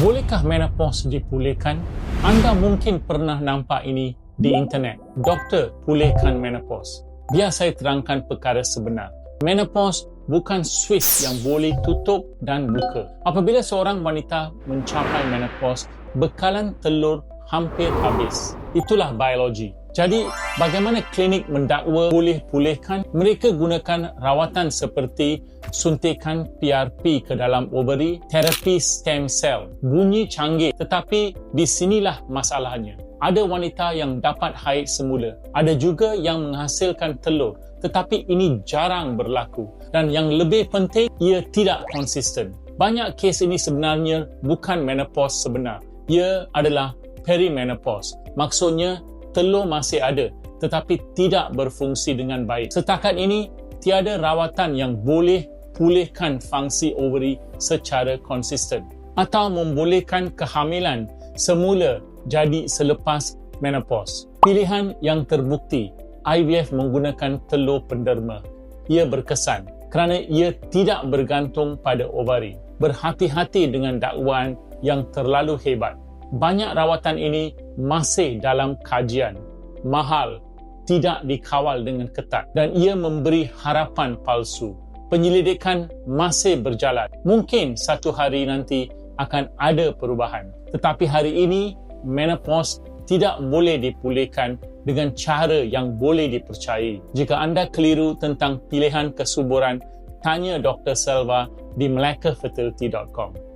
Bolehkah menopause dipulihkan? Anda mungkin pernah nampak ini di internet. Doktor pulihkan menopause. Biar saya terangkan perkara sebenar. Menopause bukan switch yang boleh tutup dan buka. Apabila seorang wanita mencapai menopause, bekalan telur hampir habis. Itulah biologi. Jadi, bagaimana klinik mendakwa boleh pulihkan? Mereka gunakan rawatan seperti suntikan PRP ke dalam ovary, terapi stem cell. Bunyi canggih, tetapi di sinilah masalahnya. Ada wanita yang dapat haid semula. Ada juga yang menghasilkan telur. Tetapi ini jarang berlaku. Dan yang lebih penting, ia tidak konsisten. Banyak kes ini sebenarnya bukan menopause sebenar. Ia adalah perimenopause. Maksudnya, telur masih ada tetapi tidak berfungsi dengan baik. Setakat ini, tiada rawatan yang boleh pulihkan fungsi ovary secara konsisten atau membolehkan kehamilan semula jadi selepas menopause. Pilihan yang terbukti, IVF menggunakan telur penderma. Ia berkesan kerana ia tidak bergantung pada ovary. Berhati-hati dengan dakwaan yang terlalu hebat. Banyak rawatan ini masih dalam kajian, mahal, tidak dikawal dengan ketat dan ia memberi harapan palsu. Penyelidikan masih berjalan. Mungkin satu hari nanti akan ada perubahan. Tetapi hari ini, menopause tidak boleh dipulihkan dengan cara yang boleh dipercayai. Jika anda keliru tentang pilihan kesuburan, tanya Dr. Selva di melakafertility.com.